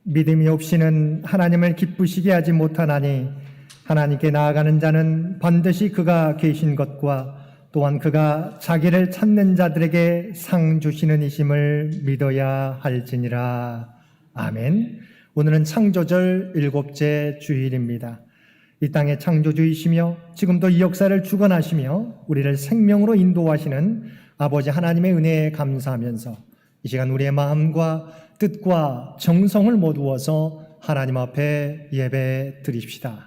믿음이 없이는 하나님을 기쁘시게 하지 못하나니 하나님께 나아가는 자는 반드시 그가 계신 것과 또한 그가 자기를 찾는 자들에게 상 주시는 이심을 믿어야 할지니라. 아멘. 오늘은 창조절 7째 주일입니다. 이 땅의 창조주이시며 지금도 이 역사를 주관하시며 우리를 생명으로 인도하시는 아버지 하나님의 은혜에 감사하면서 이 시간 우리의 마음과 뜻과 정성을 모두어서 하나님 앞에 예배 드립시다.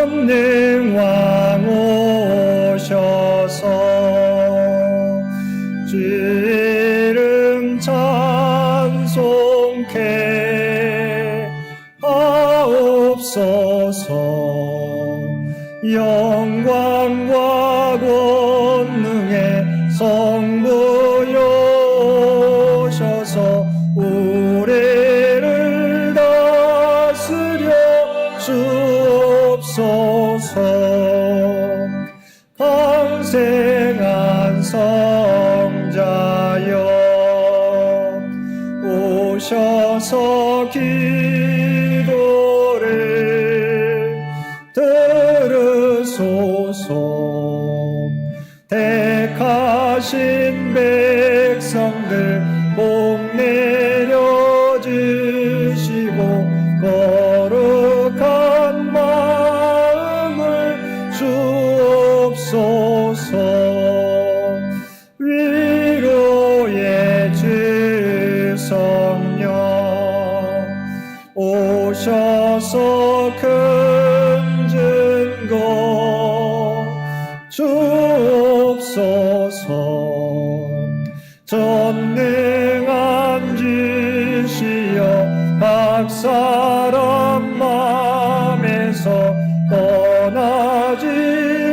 전능왕 오셔서 주 이름 찬송케 하옵소서. 영광과 권능의 성부여 오셔서 우리를 다스려 주옵소서. 강생한 성자여 오셔서 기도를 들으소서. 택하신 백성들 복 내려주시고 거룩한 마음을 주옵소서. 위로의 주 성령 오셔서 큰 증거 주옵소서. 전능한 주시여 각 사람 마음에서 떠나지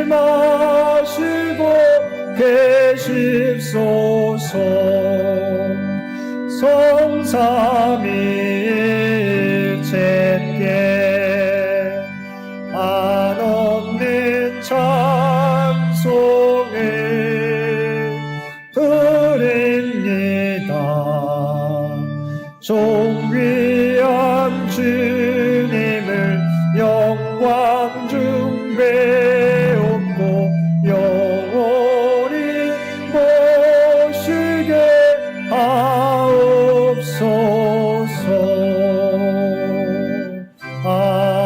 마시고 계십소서. 성삼위일체께 한없는 찬송을 드립니다. 존귀한 주님을 영광 중배옵고 영원히 모시게 하옵소서. 아멘.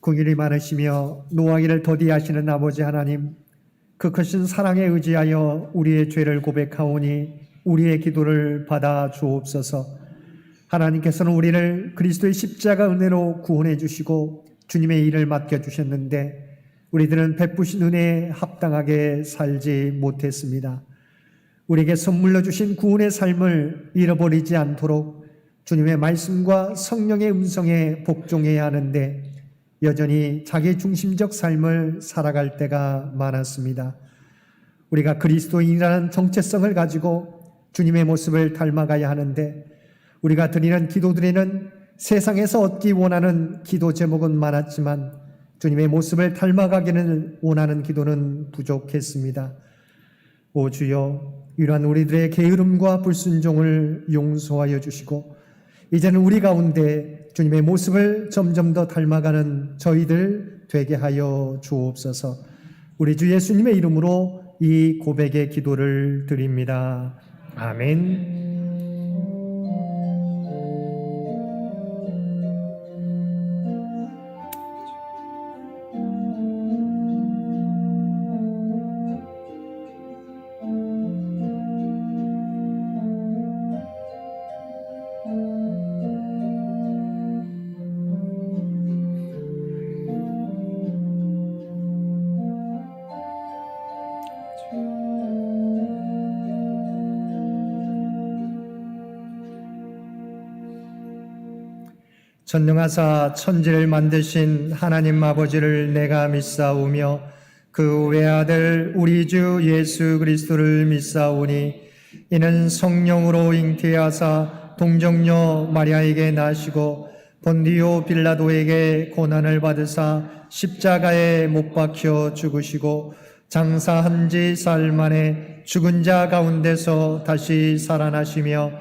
긍휼이 많으시며 노하기를 더디하시는 아버지 하나님, 그 크신 사랑에 의지하여 우리의 죄를 고백하오니 우리의 기도를 받아 주옵소서. 하나님께서는 우리를 그리스도의 십자가 은혜로 구원해 주시고 주님의 일을 맡겨주셨는데 우리들은 베푸신 은혜에 합당하게 살지 못했습니다. 우리에게 선물로 주신 구원의 삶을 잃어버리지 않도록 주님의 말씀과 성령의 음성에 복종해야 하는데 여전히 자기 중심적 삶을 살아갈 때가 많았습니다. 우리가 그리스도인이라는 정체성을 가지고 주님의 모습을 닮아가야 하는데 우리가 드리는 기도들에는 세상에서 얻기 원하는 기도 제목은 많았지만 주님의 모습을 닮아가기를 원하는 기도는 부족했습니다. 오 주여, 이러한 우리들의 게으름과 불순종을 용서하여 주시고 이제는 우리 가운데 주님의 모습을 점점 더 닮아가는 저희들 되게 하여 주옵소서. 우리 주 예수님의 이름으로 이 고백의 기도를 드립니다. 아멘. 전능하사 천지를 만드신 하나님 아버지를 내가 믿사오며 그 외아들 우리 주 예수 그리스도를 믿사오니 이는 성령으로 잉태하사 동정녀 마리아에게 나시고 본디오 빌라도에게 고난을 받으사 십자가에 못 박혀 죽으시고 장사한 지 사흘 만에 죽은 자 가운데서 다시 살아나시며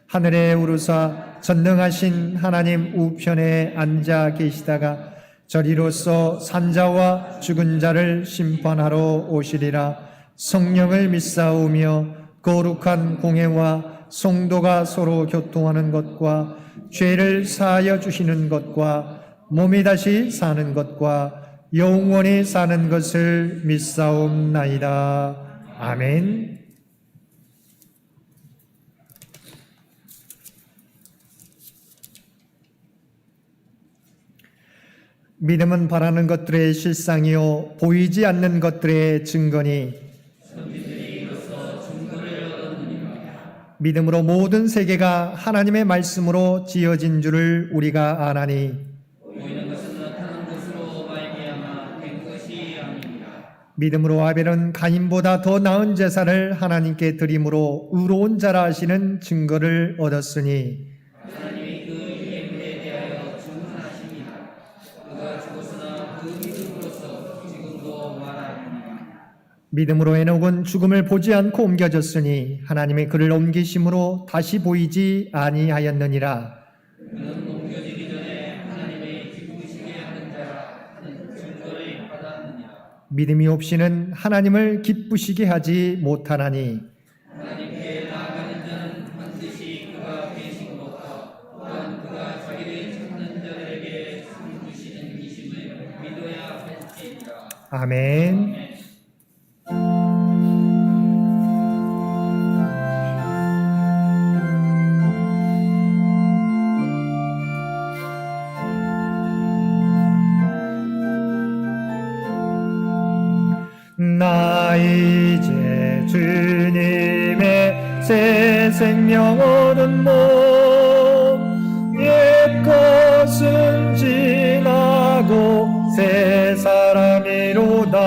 하늘에 오르사 전능하신 하나님 우편에 앉아 계시다가 저리로서 산자와 죽은 자를 심판하러 오시리라. 성령을 믿사오며 거룩한 공회와 성도가 서로 교통하는 것과 죄를 사하여 주시는 것과 몸이 다시 사는 것과 영원히 사는 것을 믿사옵나이다. 아멘. 믿음은 바라는 것들의 실상이요 보이지 않는 것들의 증거니 믿음으로 모든 세계가 하나님의 말씀으로 지어진 줄을 우리가 아나니 보이는 것은 나타난 것으로 말미암아 된 것이 아닙니다. 믿음으로 아벨은 가인보다 더 나은 제사를 하나님께 드림으로 의로운 자라 하시는 증거를 얻었으니 하나님이 그 예물에 대하여 증언하십니다. 그가 죽었으나 그 믿음으로써 지금도 말하느니라. 믿음으로 에녹은 죽음을 보지 않고 옮겨졌으니 하나님의 그를 옮기심으로 다시 보이지 아니하였느니라. 그는 옮겨지기 전에 하나님의 기쁘시게 하는 자라 하는 증거를 받았느니라. 믿음이 없이는 하나님을 기쁘시게 하지 못하나니 하나님께 나아가는 자는 반드시 그가 계신 것과 또한 그가 자기를 찾는 자들에게 상 주시는 이심을 믿어야 할지니라. 아멘. 나 이제 주님의 새 생명 얻은 몸 옛 것은 지나고 새 사람이로다.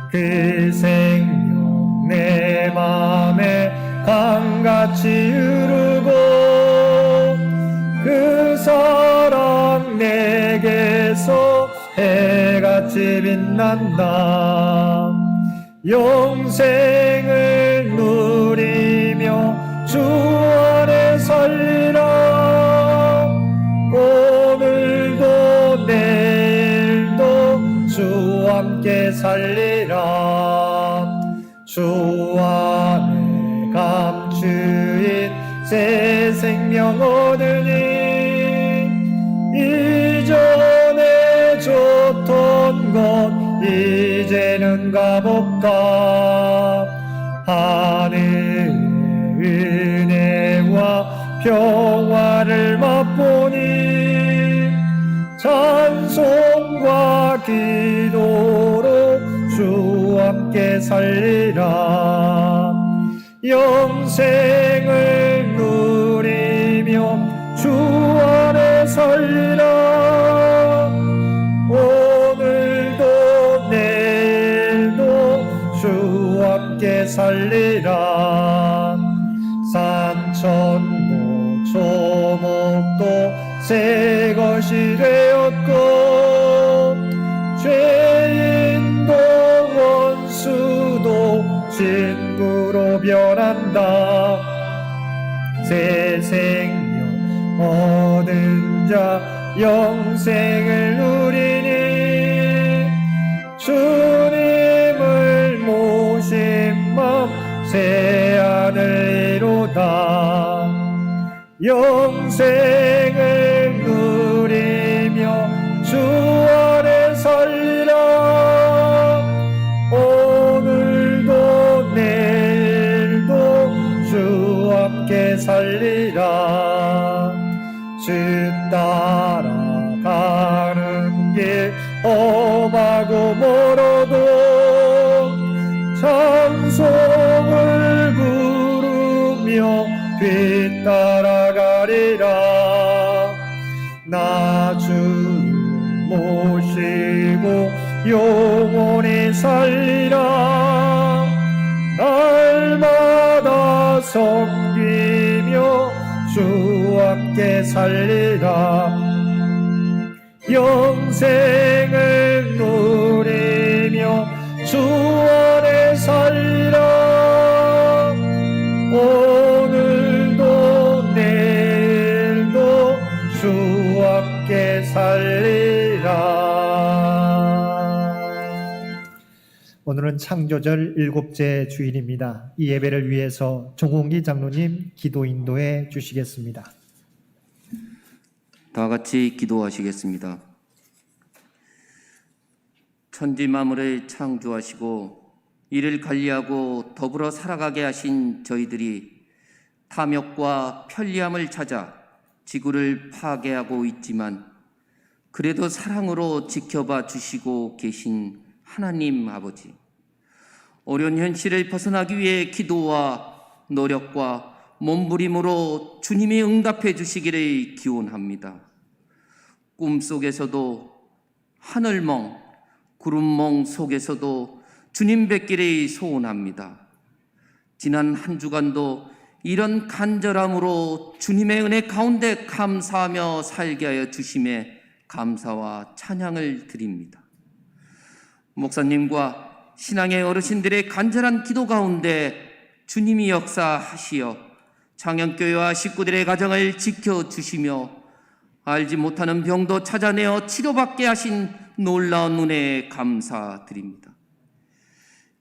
그 생명 내 맘에 강같이 흐르고 그 사랑 내게서 해같이 빛난다. 영생을 누리며 주 안에 살리라. 오늘도 내일도 주 함께 살리라. 주 안에 감추인 새 생명 얻으니 이전에 줬던 것 이제는 값없다. 하늘의 은혜와 평화를 맛보니 찬송과 기도로 주 함께 살리라. 영생을 누리며 주 안에 살리라. 오늘도 내일도 주 함께 살리라. 산천도 초목도 새 것이 되었고 죄인도 원수도 친구로 변한다. 새 생명 얻은 자 영생을 누리니 주님을 모신 맘 새 아들이로다. 영생을 누리며 주 안에 살리라. 오늘도 내일도 주 함께 살리라. 주 따라가는 길 험하고 멀어도 찬송을 부르며 뒤따라가리라. 나 주 모시고 영원히 살리라. 날마다 섬기며 주 함께 살리라. 영생을 누리며 주 안에 살리라. 오늘도 내일도 주 함께 살리라. 오늘은 창조절 7째 주일입니다. 이 예배를 위해서 정홍기 장로님 기도 인도해 주시겠습니다. 다 같이 기도하시겠습니다. 천지 만물을 창조하시고 이를 관리하고 더불어 살아가게 하신 저희들이 탐욕과 편리함을 찾아 지구를 파괴하고 있지만 그래도 사랑으로 지켜봐 주시고 계신 하나님 아버지, 어려운 현실을 벗어나기 위해 기도와 노력과 몸부림으로 주님이 응답해 주시기를 기원합니다. 꿈속에서도 하늘멍, 구름멍 속에서도 주님 뵙기를 소원합니다. 지난 한 주간도 이런 간절함으로 주님의 은혜 가운데 감사하며 살게 하여 주심에 감사와 찬양을 드립니다. 목사님과 신앙의 어르신들의 간절한 기도 가운데 주님이 역사하시어 창현교회와 식구들의 가정을 지켜주시며 알지 못하는 병도 찾아내어 치료받게 하신 놀라운 은혜에 감사드립니다.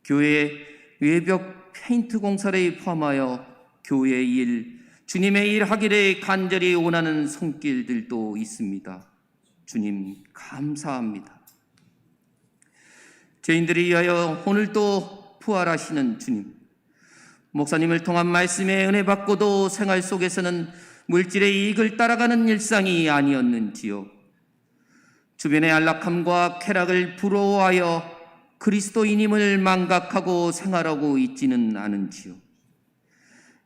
교회 외벽 페인트 공사를 포함하여 교회 일, 주님의 일 하기를 간절히 원하는 손길들도 있습니다. 주님 감사합니다. 죄인들을 위하여 오늘도 부활하시는 주님, 목사님을 통한 말씀에 은혜 받고도 생활 속에서는 물질의 이익을 따라가는 일상이 아니었는지요. 주변의 안락함과 쾌락을 부러워하여 그리스도인임을 망각하고 생활하고 있지는 않은지요.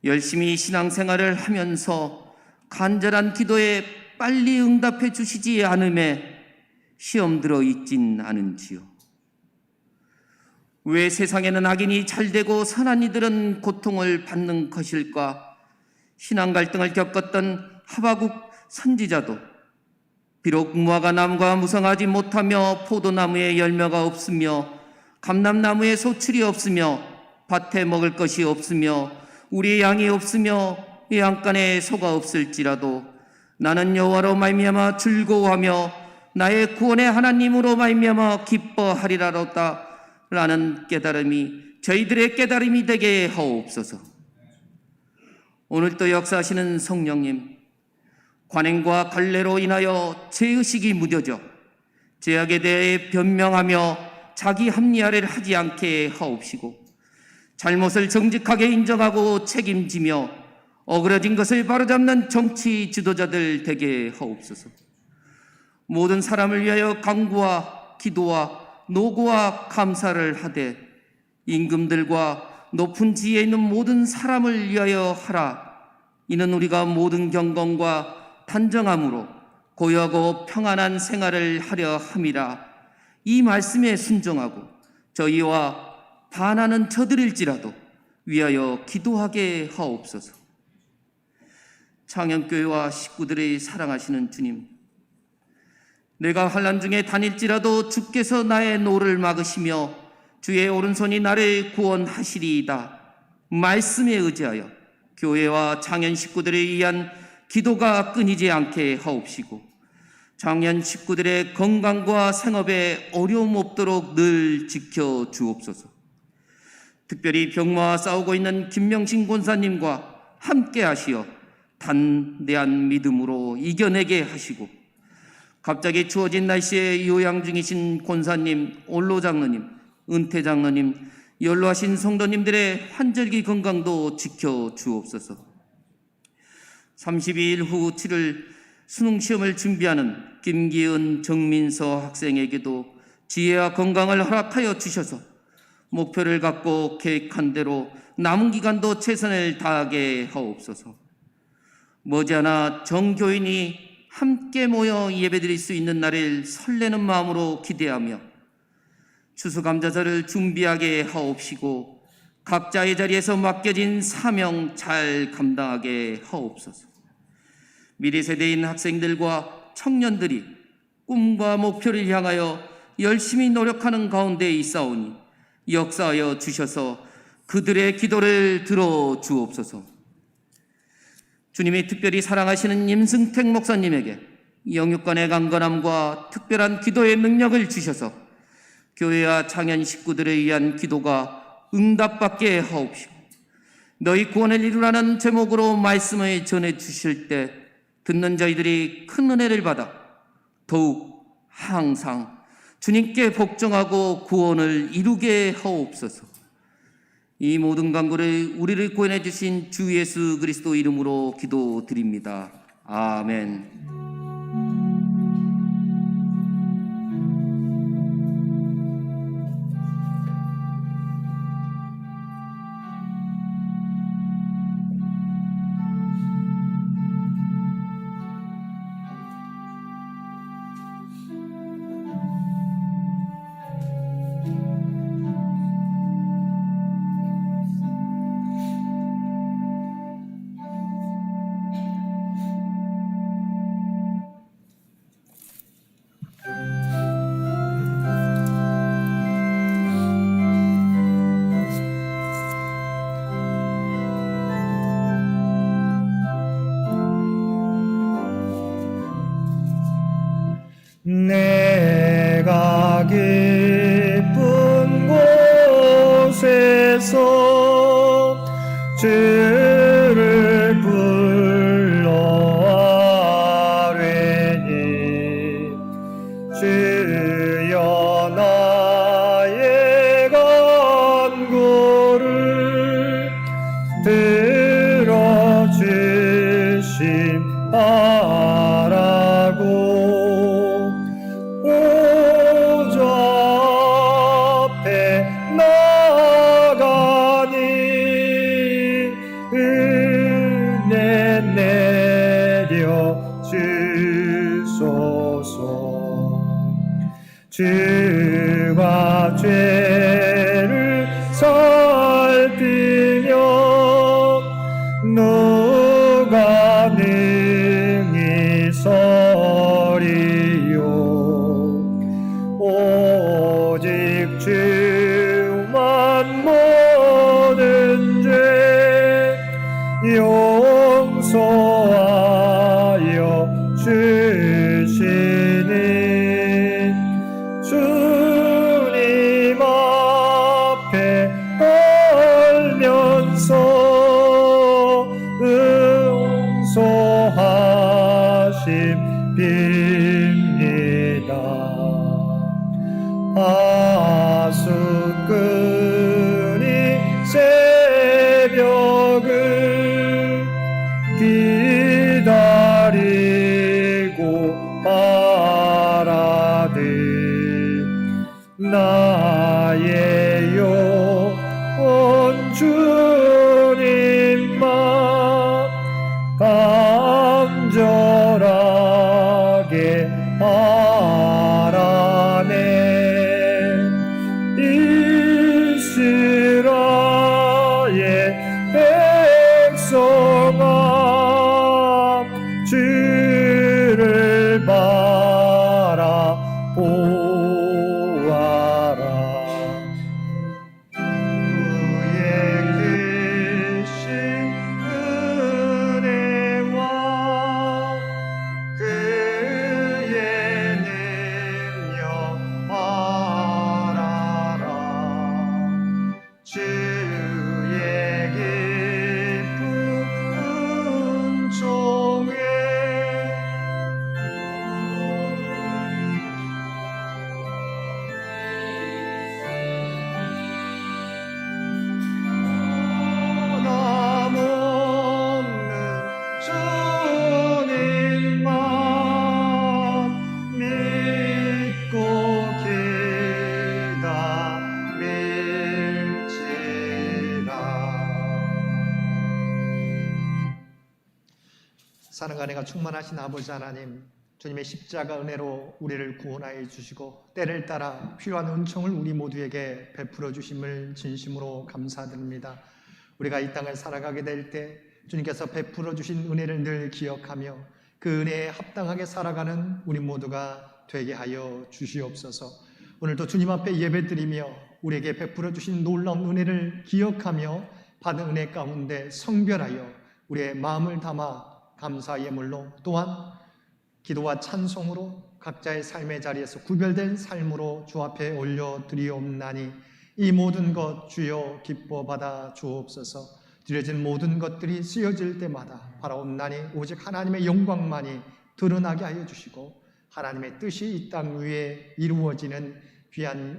열심히 신앙생활을 하면서 간절한 기도에 빨리 응답해 주시지 않음에 시험 들어 있진 않은지요. 왜 세상에는 악인이 잘되고 선한 이들은 고통을 받는 것일까? 신앙 갈등을 겪었던 하바국 선지자도 비록 무화과 나무가 무성하지 못하며 포도나무에 열매가 없으며 감람나무에 소출이 없으며 밭에 먹을 것이 없으며 우리의 양이 없으며 양간에 소가 없을지라도 나는 여호와로 말미암아 즐거워하며 나의 구원의 하나님으로 말미암아 기뻐하리라로다 라는 깨달음이 저희들의 깨달음이 되게 하옵소서. 오늘도 역사하시는 성령님, 관행과 관례로 인하여 죄의식이 무뎌져 죄악에 대해 변명하며 자기 합리화를 하지 않게 하옵시고 잘못을 정직하게 인정하고 책임지며 어그러진 것을 바로잡는 정치 지도자들 되게 하옵소서. 모든 사람을 위하여 간구와 기도와 노고와 감사를 하되 임금들과 높은 지혜에 있는 모든 사람을 위하여 하라. 이는 우리가 모든 경건과 단정함으로 고요하고 평안한 생활을 하려 함이라. 이 말씀에 순종하고 저희와 반하는 저들일지라도 위하여 기도하게 하옵소서. 창현교회와 식구들의 사랑하시는 주님, 내가 환난 중에 다닐지라도 주께서 나의 노를 막으시며 주의 오른손이 나를 구원하시리이다. 말씀에 의지하여 교회와 창현 식구들을 위한 기도가 끊이지 않게 하옵시고 창현 식구들의 건강과 생업에 어려움 없도록 늘 지켜주옵소서. 특별히 병마와 싸우고 있는 김명신 권사님과 함께 하시어 단대한 믿음으로 이겨내게 하시고 갑자기 추워진 날씨에 요양 중이신 권사님, 올로 장로님, 은퇴 장로님, 연로하신 성도님들의 환절기 건강도 지켜주옵소서. 32일 후 7일 수능시험을 준비하는 김기은, 정민서 학생에게도 지혜와 건강을 허락하여 주셔서 목표를 갖고 계획한 대로 남은 기간도 최선을 다하게 하옵소서. 머지않아 정교인이 함께 모여 예배드릴 수 있는 날을 설레는 마음으로 기대하며 추수감사절을 준비하게 하옵시고 각자의 자리에서 맡겨진 사명 잘 감당하게 하옵소서. 미래 세대인 학생들과 청년들이 꿈과 목표를 향하여 열심히 노력하는 가운데 있사오니 역사하여 주셔서 그들의 기도를 들어 주옵소서. 주님이 특별히 사랑하시는 임승택 목사님에게 영육간의 강건함과 특별한 기도의 능력을 주셔서 교회와 창현 식구들을 위한 기도가 응답받게 하옵시고 너희 구원을 이루라는 제목으로 말씀을 전해 주실 때 듣는 저희들이 큰 은혜를 받아 더욱 항상 주님께 복종하고 구원을 이루게 하옵소서. 이 모든 간구를 우리를 구원해 주신 주 예수 그리스도 이름으로 기도드립니다. 아멘. 내가 기쁜 곳에서 주를 불러아뢰니 주여 나의 간구를 들어주심 바라고 주가 죄를 살피며 누가 능히 서리요. 오직 주만 모든 죄 용서하여 주시니 주님 앞에 떨면서 응소하심 빕니다. 하수꾼이 새벽을 기다리고 바라듯 나의 영혼 주님만 간절하게 바라네. 이 사랑과 은혜가 충만하신 아버지 하나님, 주님의 십자가 은혜로 우리를 구원하여 주시고 때를 따라 필요한 은총을 우리 모두에게 베풀어 주심을 진심으로 감사드립니다. 우리가 이 땅을 살아가게 될 때 주님께서 베풀어 주신 은혜를 늘 기억하며 그 은혜에 합당하게 살아가는 우리 모두가 되게 하여 주시옵소서. 오늘도 주님 앞에 예배드리며 우리에게 베풀어 주신 놀라운 은혜를 기억하며 받은 은혜 가운데 성별하여 우리의 마음을 담아 감사 예물로, 또한 기도와 찬송으로 각자의 삶의 자리에서 구별된 삶으로 주 앞에 올려드리옵나니 이 모든 것 주여 기뻐 받아 주옵소서. 드려진 모든 것들이 쓰여질 때마다 바라옵나니 오직 하나님의 영광만이 드러나게 하여 주시고 하나님의 뜻이 이 땅 위에 이루어지는 귀한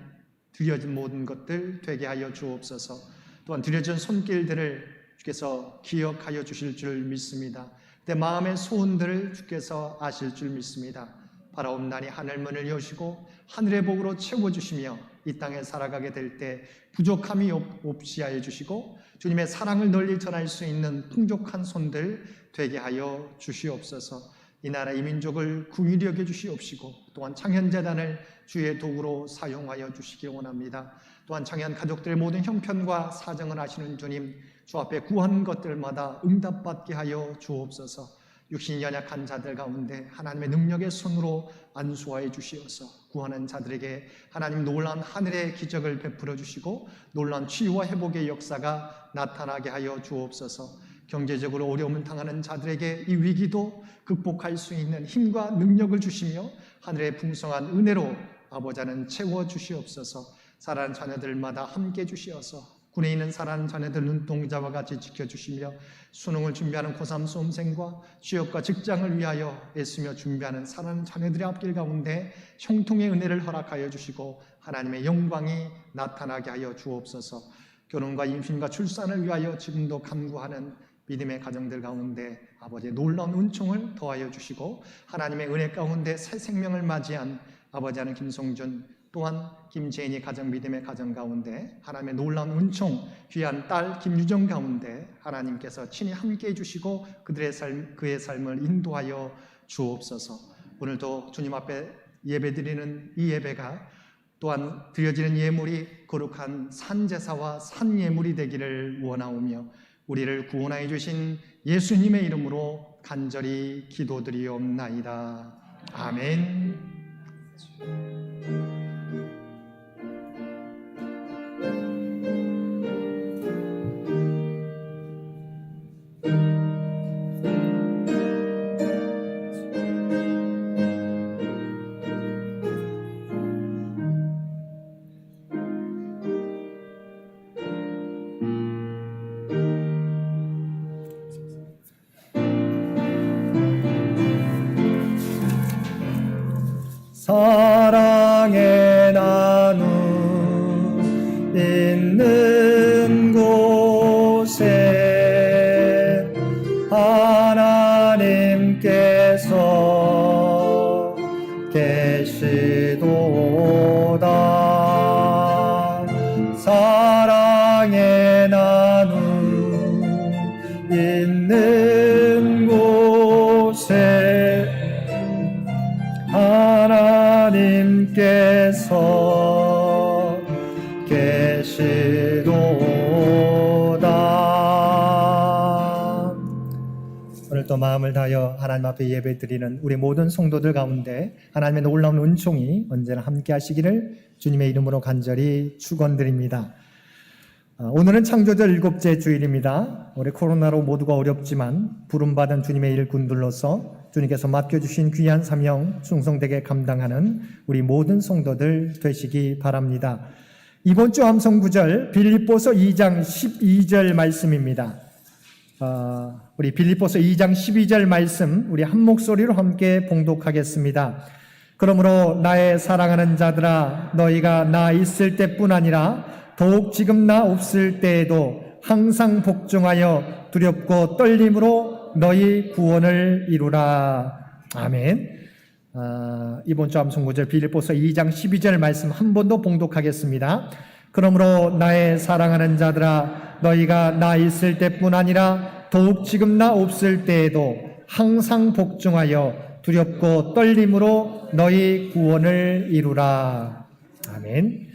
드려진 모든 것들 되게 하여 주옵소서. 또한 드려진 손길들을 주께서 기억하여 주실 줄 믿습니다. 내 마음의 소원들을 주께서 아실 줄 믿습니다. 바라옵나니 하늘문을 여시고 하늘의 복으로 채워주시며 이 땅에 살아가게 될 때 부족함이 없이 하여 주시고 주님의 사랑을 널리 전할 수 있는 풍족한 손들 되게 하여 주시옵소서. 이 나라 이 민족을 긍휼히 여겨 주시옵시고 또한 창현재단을 주의 도구로 사용하여 주시기 원합니다. 또한 창현 가족들의 모든 형편과 사정을 아시는 주님, 주 앞에 구한 것들마다 응답받게 하여 주옵소서. 육신이 연약한 자들 가운데 하나님의 능력의 손으로 안수하여 주시어서 구하는 자들에게 하나님 놀라운 하늘의 기적을 베풀어 주시고 놀라운 치유와 회복의 역사가 나타나게 하여 주옵소서. 경제적으로 어려움을 당하는 자들에게 이 위기도 극복할 수 있는 힘과 능력을 주시며 하늘의 풍성한 은혜로 아버지 하나님 채워 주시옵소서. 사랑하는 자녀들마다 함께 주시어서 군에 있는 사랑하는 자녀들 눈동자와 같이 지켜주시며 수능을 준비하는 고3 수험생과 취업과 직장을 위하여 애쓰며 준비하는 사랑하는 자녀들의 앞길 가운데 형통의 은혜를 허락하여 주시고 하나님의 영광이 나타나게 하여 주옵소서. 결혼과 임신과 출산을 위하여 지금도 간구하는 믿음의 가정들 가운데 아버지의 놀라운 은총을 더하여 주시고 하나님의 은혜 가운데 새 생명을 맞이한 아버지 하나님 김성준, 또한 김재인이 가정 믿음의 가정 가운데 하나님의 놀라운 은총, 귀한 딸 김유정 가운데 하나님께서 친히 함께 해주시고 그의 삶을 인도하여 주옵소서. 오늘도 주님 앞에 예배드리는 이 예배가 또한 드려지는 예물이 거룩한 산제사와 산예물이 되기를 원하오며 우리를 구원하여 주신 예수님의 이름으로 간절히 기도드리옵나이다. 아멘. 사랑의 나눔 있는 곳에 하나님께서 계시도다. 사랑의 나눔 있는 곳에 하나님께서 계시도다. 오늘 또 마음을 다하여 하나님 앞에 예배드리는 우리 모든 성도들 가운데 하나님의 놀라운 은총이 언제나 함께 하시기를 주님의 이름으로 간절히 축원드립니다. 오늘은 창조절 7째 주일입니다. 올해 코로나로 모두가 어렵지만 부름받은 주님의 일꾼들로서 주님께서 맡겨주신 귀한 사명 충성되게 감당하는 우리 모든 성도들 되시기 바랍니다. 이번 주 암송구절 빌립보서 2장 12절 말씀입니다. 우리 빌립보서 2장 12절 말씀 우리 한 목소리로 함께 봉독하겠습니다. 그러므로 나의 사랑하는 자들아 너희가 나 있을 때뿐 아니라 더욱 지금 나 없을 때에도 항상 복종하여 두렵고 떨림으로 너희 구원을 이루라. 아멘. 이번 주 암송구절 빌립보서 2장 12절 말씀 한 번 더 봉독하겠습니다. 그러므로 나의 사랑하는 자들아 너희가 나 있을 때뿐 아니라 더욱 지금 나 없을 때에도 항상 복종하여 두렵고 떨림으로 너희 구원을 이루라. 아멘.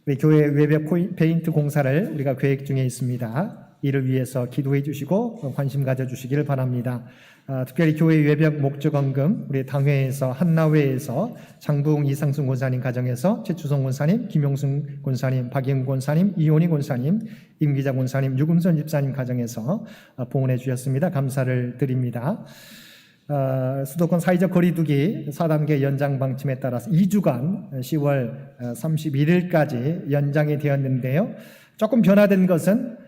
우리 교회 외벽 페인트 공사를 우리가 계획 중에 있습니다. 이를 위해서 기도해 주시고 관심 가져주시기를 바랍니다. 특별히 교회 외벽 목적원금 우리 당회에서 한나회에서 장부웅 이상순 권사님 가정에서 최추성 권사님, 김용순 권사님, 박영 권사님, 이온희 권사님, 임기자 권사님, 유금선 집사님 가정에서 봉헌해 주셨습니다. 감사를 드립니다. 수도권 사회적 거리두기 4단계 연장 방침에 따라서 2주간 10월 31일까지 연장이 되었는데요. 조금 변화된 것은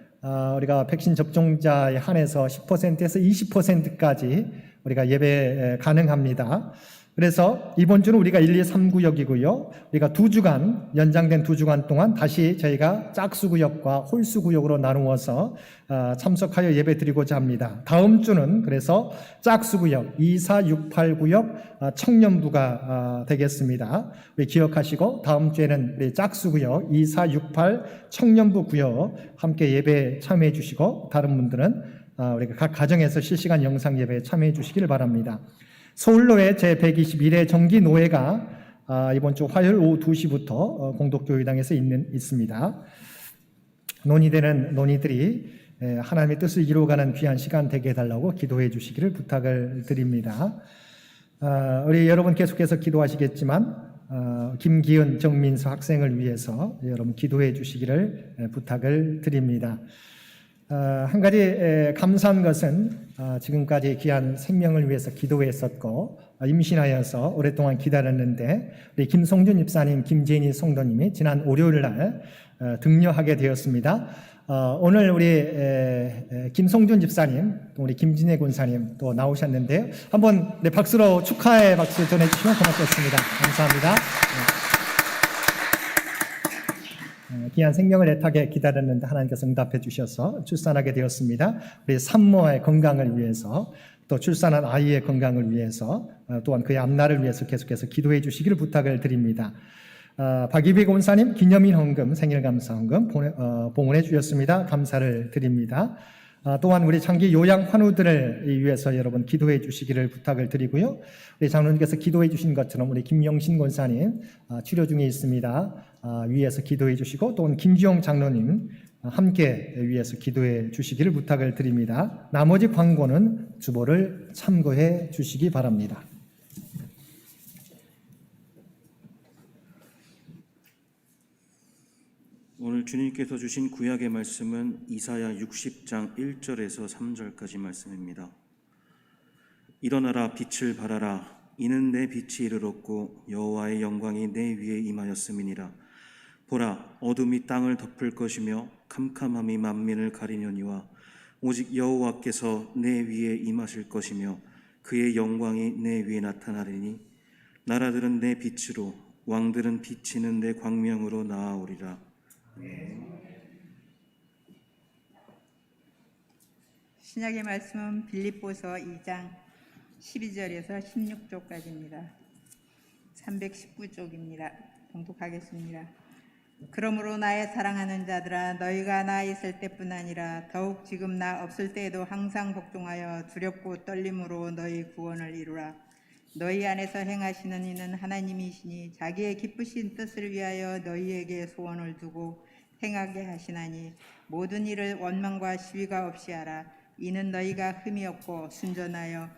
우리가 백신 접종자에 한해서 10%에서 20%까지 우리가 예배 가능합니다. 그래서 이번 주는 우리가 1, 2, 3구역이고요. 우리가 2주간, 연장된 2주간 동안 다시 저희가 짝수구역과 홀수구역으로 나누어서 참석하여 예배 드리고자 합니다. 다음 주는 그래서 짝수구역, 2, 4, 6, 8구역 청년부가 되겠습니다. 우리 기억하시고 다음 주에는 우리 짝수구역, 2, 4, 6, 8 청년부 구역 함께 예배 참여해 주시고 다른 분들은 우리가 각 가정에서 실시간 영상 예배에 참여해 주시기를 바랍니다. 서울로의 제121회 정기노회가 이번 주 화요일 오후 2시부터 공덕교회당에서 있습니다. 논의되는 논의들이 하나님의 뜻을 이루어가는 귀한 시간 되게 해달라고 기도해 주시기를 부탁을 드립니다. 우리 여러분 계속해서 기도하시겠지만 김기은, 정민서 학생을 위해서 여러분 기도해 주시기를 부탁을 드립니다. 한 가지 감사한 것은 지금까지 귀한 생명을 위해서 기도했었고 임신하여서 오랫동안 기다렸는데 우리 김성준 집사님, 김재인이 성도님이 지난 월요일 날 등려하게 되었습니다. 오늘 우리 김성준 집사님, 또 우리 김진애 군사님 또 나오셨는데요. 한번 박수로 축하의 박수 전해주시면 고맙겠습니다. 감사합니다. 귀한 생명을 애타게 기다렸는데 하나님께서 응답해 주셔서 출산하게 되었습니다. 우리 산모의 건강을 위해서 또 출산한 아이의 건강을 위해서 또한 그의 앞날을 위해서 계속해서 기도해 주시기를 부탁을 드립니다. 박이비 권사님 기념일 헌금, 생일 감사 헌금 봉헌해 주셨습니다. 감사를 드립니다. 또한 우리 장기 요양 환우들을 위해서 여러분 기도해 주시기를 부탁을 드리고요. 우리 장로님께서 기도해 주신 것처럼 우리 김영신 권사님 치료 중에 있습니다. 위에서 기도해 주시고 또 김지용 장로님 함께 위에서 기도해 주시기를 부탁을 드립니다. 나머지 광고는 주보를 참고해 주시기 바랍니다. 오늘 주님께서 주신 구약의 말씀은 이사야 60장 1절에서 3절까지 말씀입니다. 일어나라, 빛을 발하라. 이는 내 빛이 이르렀고 여호와의 영광이 내 위에 임하였음이니라. 보라, 어둠이 땅을 덮을 것이며 캄캄함이 만민을 가리려니와 오직 여호와께서 내 위에 임하실 것이며 그의 영광이 내 위에 나타나리니 나라들은 내 빛으로 왕들은 비치는 내 광명으로 나아오리라. 신약의 말씀은 빌립보서 2장 12절에서 16절까지입니다. 319쪽입니다. 봉독하겠습니다. 그러므로 나의 사랑하는 자들아, 너희가 나 있을 때뿐 아니라 더욱 지금 나 없을 때에도 항상 복종하여 두렵고 떨림으로 너희 구원을 이루라. 너희 안에서 행하시는 이는 하나님이시니 자기의 기쁘신 뜻을 위하여 너희에게 소원을 두고 행하게 하시나니 모든 일을 원망과 시비가 없이 하라. 이는 너희가 흠이 없고 순전하여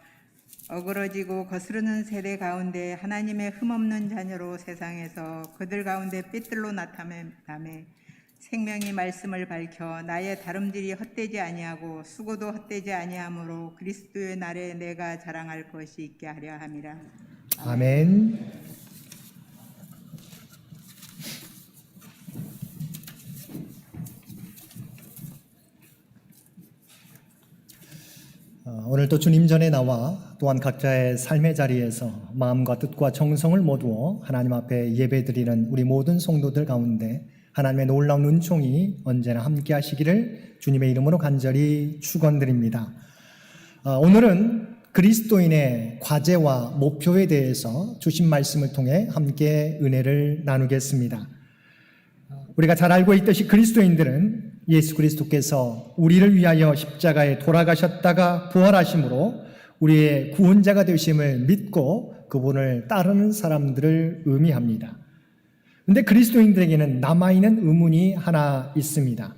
어그러지고 거스르는 세대 가운데 하나님의 흠없는 자녀로 세상에서 그들 가운데 삐뚤로 나타남에 생명이 말씀을 밝혀 나의 다름질이 헛되지 아니하고 수고도 헛되지 아니하므로 그리스도의 날에 내가 자랑할 것이 있게 하려 함이라. 아멘. 오늘도 주님 전에 나와 또한 각자의 삶의 자리에서 마음과 뜻과 정성을 모두어 하나님 앞에 예배드리는 우리 모든 성도들 가운데 하나님의 놀라운 은총이 언제나 함께 하시기를 주님의 이름으로 간절히 축원드립니다. 오늘은 그리스도인의 과제와 목표에 대해서 주신 말씀을 통해 함께 은혜를 나누겠습니다. 우리가 잘 알고 있듯이 그리스도인들은 예수 그리스도께서 우리를 위하여 십자가에 돌아가셨다가 부활하심으로 우리의 구원자가 되심을 믿고 그분을 따르는 사람들을 의미합니다. 그런데 그리스도인들에게는 남아있는 의문이 하나 있습니다.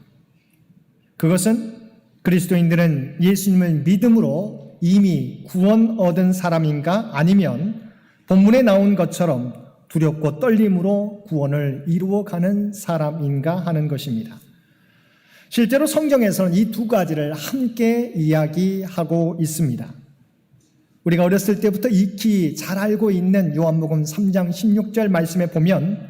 그것은 그리스도인들은 예수님을 믿음으로 이미 구원 얻은 사람인가, 아니면 본문에 나온 것처럼 두렵고 떨림으로 구원을 이루어가는 사람인가 하는 것입니다. 실제로 성경에서는 이 두 가지를 함께 이야기하고 있습니다. 우리가 어렸을 때부터 익히 잘 알고 있는 요한복음 3장 16절 말씀에 보면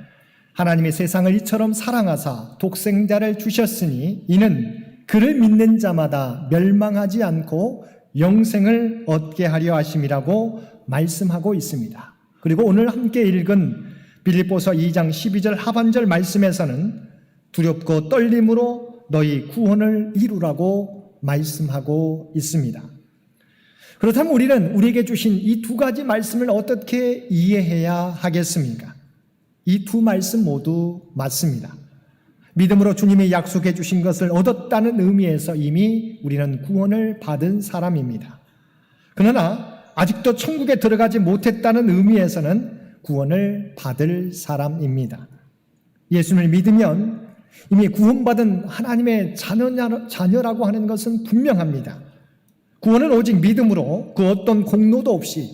하나님이 세상을 이처럼 사랑하사 독생자를 주셨으니 이는 그를 믿는 자마다 멸망하지 않고 영생을 얻게 하려 하심이라고 말씀하고 있습니다. 그리고 오늘 함께 읽은 빌립보서 2장 12절 하반절 말씀에서는 두렵고 떨림으로 너희 구원을 이루라고 말씀하고 있습니다. 그렇다면 우리는 우리에게 주신 이 두 가지 말씀을 어떻게 이해해야 하겠습니까? 이 두 말씀 모두 맞습니다. 믿음으로 주님이 약속해 주신 것을 얻었다는 의미에서 이미 우리는 구원을 받은 사람입니다. 그러나 아직도 천국에 들어가지 못했다는 의미에서는 구원을 받을 사람입니다. 예수님을 믿으면 이미 구원받은 하나님의 자녀라고 하는 것은 분명합니다. 구원은 오직 믿음으로 그 어떤 공로도 없이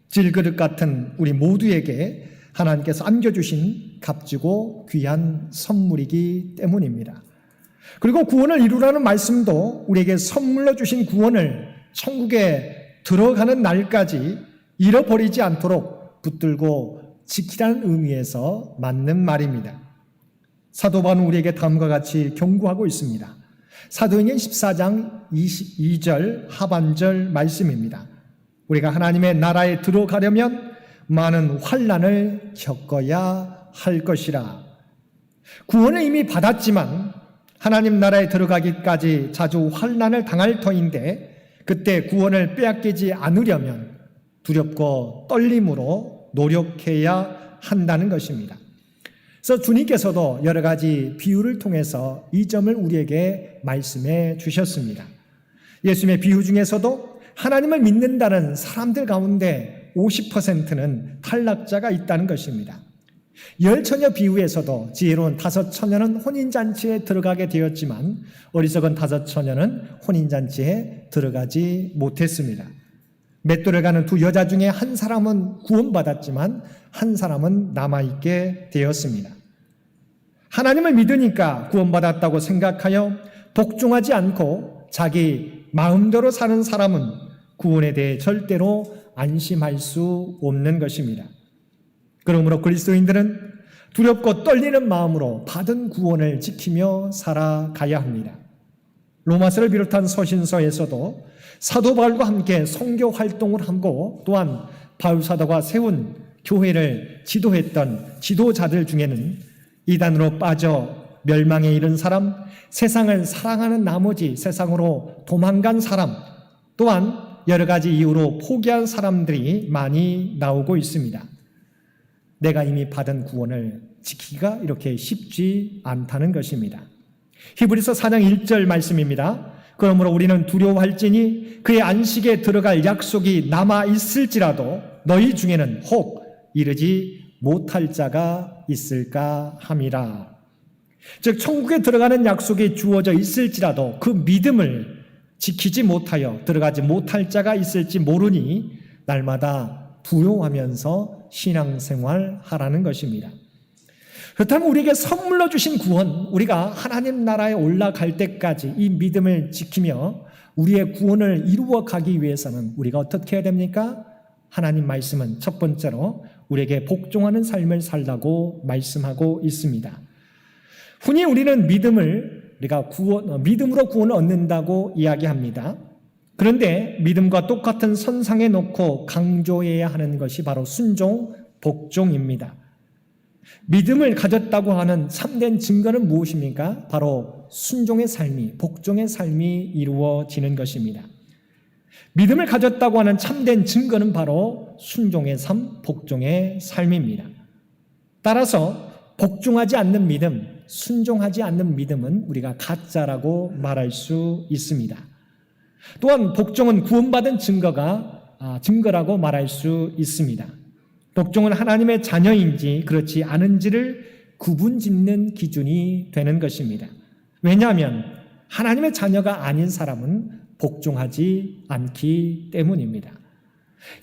질그릇 같은 우리 모두에게 하나님께서 안겨주신 값지고 귀한 선물이기 때문입니다. 그리고 구원을 이루라는 말씀도 우리에게 선물로 주신 구원을 천국에 들어가는 날까지 잃어버리지 않도록 붙들고 지키라는 의미에서 맞는 말입니다. 사도 바울은 우리에게 다음과 같이 경고하고 있습니다. 사도행전 14장 22절 하반절 말씀입니다. 우리가 하나님의 나라에 들어가려면 많은 환난을 겪어야 할 것이라. 구원을 이미 받았지만 하나님 나라에 들어가기까지 자주 환난을 당할 터인데 그때 구원을 빼앗기지 않으려면 두렵고 떨림으로 노력해야 한다는 것입니다. 그래서 주님께서도 여러 가지 비유를 통해서 이 점을 우리에게 말씀해 주셨습니다. 예수님의 비유 중에서도 하나님을 믿는다는 사람들 가운데 50%는 탈락자가 있다는 것입니다. 열 처녀 비유에서도 지혜로운 5 처녀는 혼인잔치에 들어가게 되었지만 어리석은 5 처녀는 혼인잔치에 들어가지 못했습니다. 맷돌을 가는 2 여자 중에 한 사람은 구원받았지만 한 사람은 남아있게 되었습니다. 하나님을 믿으니까 구원받았다고 생각하여 복종하지 않고 자기 마음대로 사는 사람은 구원에 대해 절대로 안심할 수 없는 것입니다. 그러므로 그리스도인들은 두렵고 떨리는 마음으로 받은 구원을 지키며 살아가야 합니다. 로마서를 비롯한 서신서에서도 사도 바울과 함께 선교 활동을 하고 또한 바울 사도가 세운 교회를 지도했던 지도자들 중에는 이단으로 빠져 멸망에 이른 사람, 세상을 사랑하는 나머지 세상으로 도망간 사람, 또한 여러 가지 이유로 포기한 사람들이 많이 나오고 있습니다. 내가 이미 받은 구원을 지키기가 이렇게 쉽지 않다는 것입니다. 히브리서 4장 1절 말씀입니다. 그러므로 우리는 두려워할지니 그의 안식에 들어갈 약속이 남아 있을지라도 너희 중에는 혹 이르지 못할 자가 있을까 함이라. 즉 천국에 들어가는 약속이 주어져 있을지라도 그 믿음을 지키지 못하여 들어가지 못할 자가 있을지 모르니 날마다 두려워하면서 신앙생활하라는 것입니다. 그렇다면 우리에게 선물로 주신 구원, 우리가 하나님 나라에 올라갈 때까지 이 믿음을 지키며 우리의 구원을 이루어 가기 위해서는 우리가 어떻게 해야 됩니까? 하나님 말씀은 첫 번째로 우리에게 복종하는 삶을 살라고 말씀하고 있습니다. 흔히 우리는 믿음으로 구원을 얻는다고 이야기합니다. 그런데 믿음과 똑같은 선상에 놓고 강조해야 하는 것이 바로 순종, 복종입니다. 믿음을 가졌다고 하는 참된 증거는 무엇입니까? 바로 순종의 삶이, 복종의 삶이 이루어지는 것입니다. 믿음을 가졌다고 하는 참된 증거는 바로 순종의 삶, 복종의 삶입니다. 따라서 복종하지 않는 믿음, 순종하지 않는 믿음은 우리가 가짜라고 말할 수 있습니다. 또한 복종은 구원받은 증거가 증거라고 말할 수 있습니다. 복종은 하나님의 자녀인지 그렇지 않은지를 구분짓는 기준이 되는 것입니다. 왜냐하면 하나님의 자녀가 아닌 사람은 복종하지 않기 때문입니다.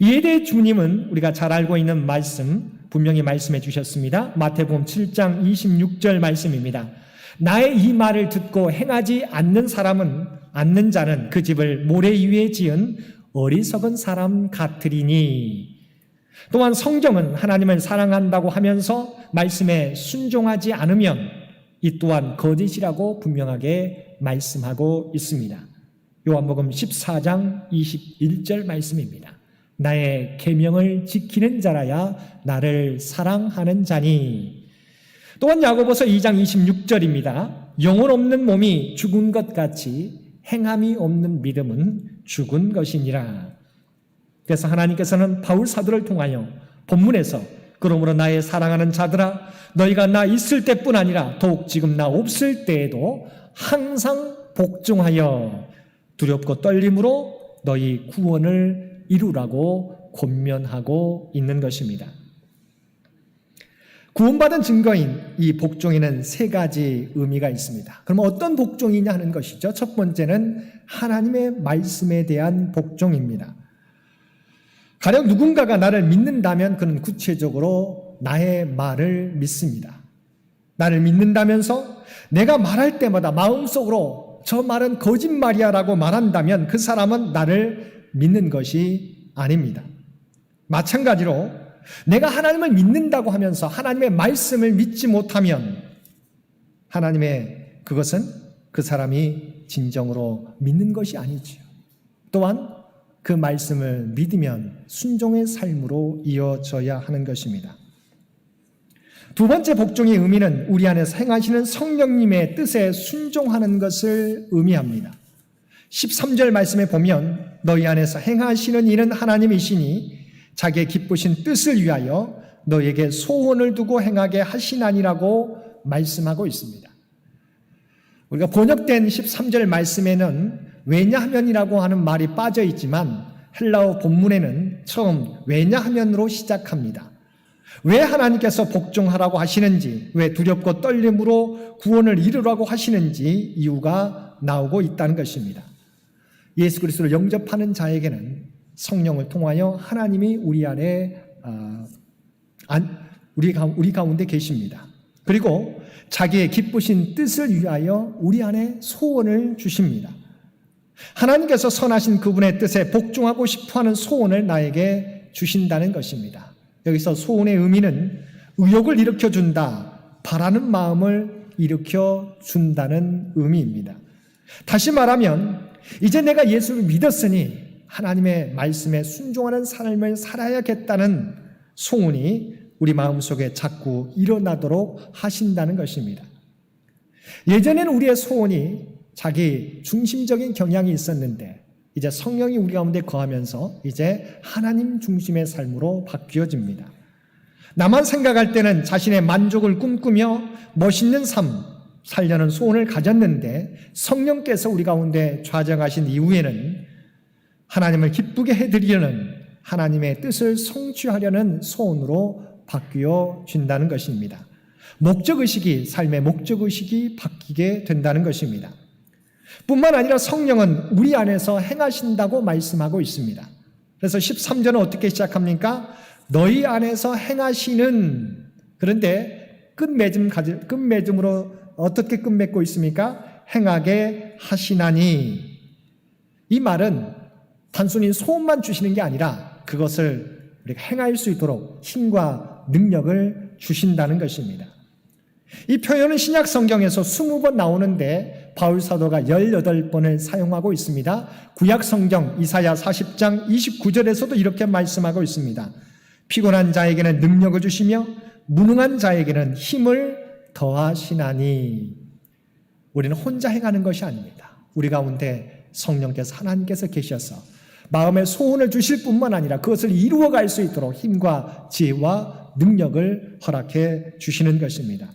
이에 대해 주님은 우리가 잘 알고 있는 말씀 분명히 말씀해 주셨습니다. 마태복음 7장 26절 말씀입니다. 나의 이 말을 듣고 행하지 않는 자는 그 집을 모래 위에 지은 어리석은 사람 같으리니. 또한 성경은 하나님을 사랑한다고 하면서 말씀에 순종하지 않으면 이 또한 거짓이라고 분명하게 말씀하고 있습니다. 요한복음 14장 21절 말씀입니다. 나의 계명을 지키는 자라야 나를 사랑하는 자니. 또한 야고보서 2장 26절입니다. 영혼 없는 몸이 죽은 것 같이 행함이 없는 믿음은 죽은 것이니라. 그래서 하나님께서는 바울 사도를 통하여 본문에서 그러므로 나의 사랑하는 자들아 너희가 나 있을 때뿐 아니라 더욱 지금 나 없을 때에도 항상 복종하여 두렵고 떨림으로 너희 구원을 이루라고 권면하고 있는 것입니다. 구원받은 증거인 이 복종에는 세 가지 의미가 있습니다. 그럼 어떤 복종이냐 하는 것이죠. 첫 번째는 하나님의 말씀에 대한 복종입니다. 가령 누군가가 나를 믿는다면 그는 구체적으로 나의 말을 믿습니다. 나를 믿는다면서 내가 말할 때마다 마음속으로 저 말은 거짓말이야 라고 말한다면 그 사람은 나를 믿는 것이 아닙니다. 마찬가지로 내가 하나님을 믿는다고 하면서 하나님의 말씀을 믿지 못하면 그것은 그 사람이 진정으로 믿는 것이 아니지요. 또한 그 말씀을 믿으면 순종의 삶으로 이어져야 하는 것입니다. 두 번째 복종의 의미는 우리 안에서 행하시는 성령님의 뜻에 순종하는 것을 의미합니다. 13절 말씀에 보면 너희 안에서 행하시는 이는 하나님이시니 자기의 기쁘신 뜻을 위하여 너에게 소원을 두고 행하게 하시나니라고 말씀하고 있습니다. 우리가 번역된 13절 말씀에는 왜냐하면이라고 하는 말이 빠져 있지만 헬라어 본문에는 처음 왜냐하면으로 시작합니다. 왜 하나님께서 복종하라고 하시는지, 왜 두렵고 떨림으로 구원을 이루라고 하시는지 이유가 나오고 있다는 것입니다. 예수 그리스도를 영접하는 자에게는 성령을 통하여 하나님이 우리 안에 우리 가운데 계십니다. 그리고 자기의 기쁘신 뜻을 위하여 우리 안에 소원을 주십니다. 하나님께서 선하신 그분의 뜻에 복종하고 싶어하는 소원을 나에게 주신다는 것입니다. 여기서 소원의 의미는 의욕을 일으켜준다, 바라는 마음을 일으켜준다는 의미입니다. 다시 말하면 이제 내가 예수를 믿었으니 하나님의 말씀에 순종하는 삶을 살아야겠다는 소원이 우리 마음속에 자꾸 일어나도록 하신다는 것입니다. 예전에는 우리의 소원이 자기 중심적인 경향이 있었는데 이제 성령이 우리 가운데 거하면서 이제 하나님 중심의 삶으로 바뀌어집니다. 나만 생각할 때는 자신의 만족을 꿈꾸며 멋있는 삶 살려는 소원을 가졌는데 성령께서 우리 가운데 좌정하신 이후에는 하나님을 기쁘게 해드리려는 하나님의 뜻을 성취하려는 소원으로 바뀌어진다는 것입니다. 목적의식이, 삶의 목적의식이 바뀌게 된다는 것입니다. 뿐만 아니라 성령은 우리 안에서 행하신다고 말씀하고 있습니다. 그래서 13절은 어떻게 시작합니까? 너희 안에서 행하시는, 그런데 끝맺음으로 어떻게 끝맺고 있습니까? 행하게 하시나니. 이 말은 단순히 소원만 주시는 게 아니라 그것을 우리가 행할 수 있도록 힘과 능력을 주신다는 것입니다. 이 표현은 신약 성경에서 20번 나오는데 바울 사도가 18번을 사용하고 있습니다. 구약 성경 이사야 40장 29절에서도 이렇게 말씀하고 있습니다. 피곤한 자에게는 능력을 주시며 무능한 자에게는 힘을 더하시나니. 우리는 혼자 행하는 것이 아닙니다. 우리 가운데 성령께서, 하나님께서 계셔서 마음의 소원을 주실 뿐만 아니라 그것을 이루어갈 수 있도록 힘과 지혜와 능력을 허락해 주시는 것입니다.